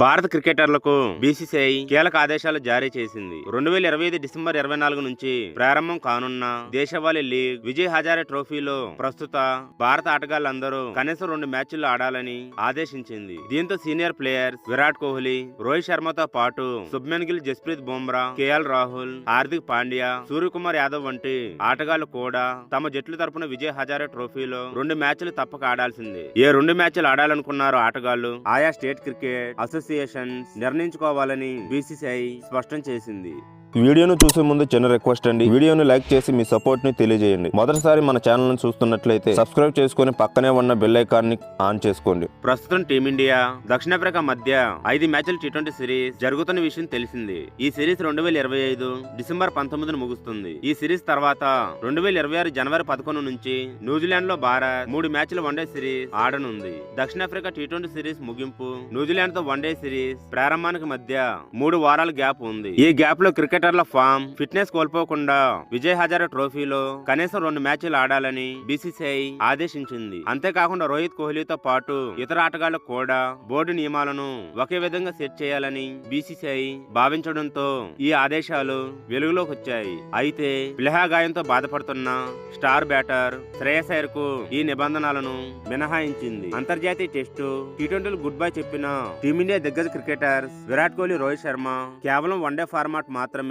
భారత క్రికెటర్లకు బీసీసీఐ కీలక ఆదేశాలు జారీ చేసింది. 2025 డిసెంబర్ 24 నుంచి ప్రారంభం కానున్న దేశవాళీ లీగ్ విజయ్ హజారే ట్రోఫీలో ప్రస్తుత భారత ఆటగాళ్లందరూ కనీసం 2 మ్యాచ్లు ఆడాలని ఆదేశించింది. దీంతో సీనియర్ ప్లేయర్స్ విరాట్ కోహ్లీ, రోహిత్ శర్మతో పాటు శుభ్మన్ గిల్, జస్ప్రీత్ బుమ్రా, కేఎల్ రాహుల్, హార్దిక్ పాండ్యా, సూర్యకుమార్ యాదవ్ వంటి ఆటగాళ్లు కూడా తమ జట్ల తరపున విజయ్ హజారే ట్రోఫీలో 2 మ్యాచ్లు తప్పక ఆడాల్సిందే. ఏ 2 మ్యాచ్లు ఆడాలనుకున్నారో ఆటగాళ్లు ఆయా స్టేట్ క్రికెట్ అసోసియేషన్స్ నిర్ణయించుకోవాలని బీసీసీఐ స్పష్టం చేసింది. వీడియోను చూసే ముందు చిన్న రిక్వెస్ట్ అండి, వీడియోను లైక్ చేసి మీ సపోర్ట్ ని తెలియజేయండి. మొదటిసారి మన ఛానల్ ను చూస్తున్నట్లయితే సబ్స్క్రైబ్ చేసుకుని పక్కనే ఉన్న బెల్ ఐకాన్ ని ఆన్ చేసుకోండి. ప్రస్తుతం టీమిండియా దక్షిణాఫ్రికా మధ్య 5 మ్యాచ్ల టీ20 సిరీస్ జరుగుతున్న విషయం తెలిసింది. ఈ సిరీస్ 2025 డిసెంబర్ 19 ముగుస్తుంది. ఈ సిరీస్ తర్వాత 2026 జనవరి 11 నుంచి న్యూజిలాండ్ లో భారత్ 3 మ్యాచ్ల వన్డే సిరీస్ ఆడనుంది. దక్షిణాఫ్రికా టీ20 సిరీస్ ముగింపు, న్యూజిలాండ్ తో వన్డే సిరీస్ ప్రారంభానికి మధ్య 3 వారాల గ్యాప్ ఉంది. ఈ గ్యాప్ లో క్రికెటర్ల ఫామ్, ఫిట్నెస్ కోల్పోకుండా విజయ్ హజారే ట్రోఫీలో కనీసం 2 మ్యాచ్లు ఆడాలని బీసీసీఐ ఆదేశించింది. అంతేకాకుండా రోహిత్ కోహ్లీతో పాటు ఇతర ఆటగాళ్లకు కూడా బోర్డు నియమాలను ఒకే విధంగా సెట్ చేయాలని బీసీసీఐ భావించడంతో ఈ ఆదేశాలు వెలుగులోకి వచ్చాయి. అయితే పిలహా గాయంతో బాధపడుతున్న స్టార్ బ్యాటర్ శ్రేయస్ అయ్యర్ కు ఈ నిబంధనలను మినహాయించింది. అంతర్జాతీయ టెస్టు టీ20 గుడ్ బై చెప్పిన టీమిండియా దిగ్గజ క్రికెటర్స్ విరాట్ కోహ్లీ, రోహిత్ శర్మ కేవలం వన్డే ఫార్మాట్ మాత్రమే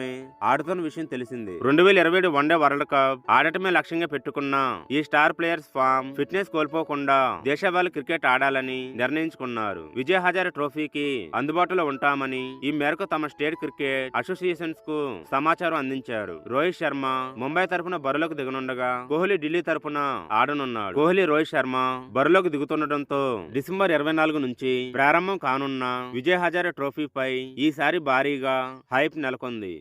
ఆడుతున్న విషయం తెలిసింది. 2027 వన్డే వరల్డ్ కప్ ఆడటమే లక్ష్యంగా పెట్టుకున్న ఈ స్టార్ ప్లేయర్స్ ఫామ్, ఫిట్నెస్ కోల్పోకుండా దేశవాళీ క్రికెట్ ఆడాలని నిర్ణయించుకున్నారు. విజయ్ హజారే ట్రోఫీకి అందుబాటులో ఉంటామని ఈ మేరకు తమ స్టేట్ క్రికెట్ అసోసియేషన్స్ కు సమాచారం అందించారు. రోహిత్ శర్మ ముంబై తరపున బరిలోకి దిగనుండగా కోహ్లీ ఢిల్లీ తరపున ఆడనున్నాడు. కోహ్లీ, రోహిత్ శర్మ బరిలోకి దిగుతుండటంతో డిసెంబర్ 24 నుంచి ప్రారంభం కానున్న విజయ్ హజారే ట్రోఫీపై ఈసారి భారీగా హైప్ నెలకొంది.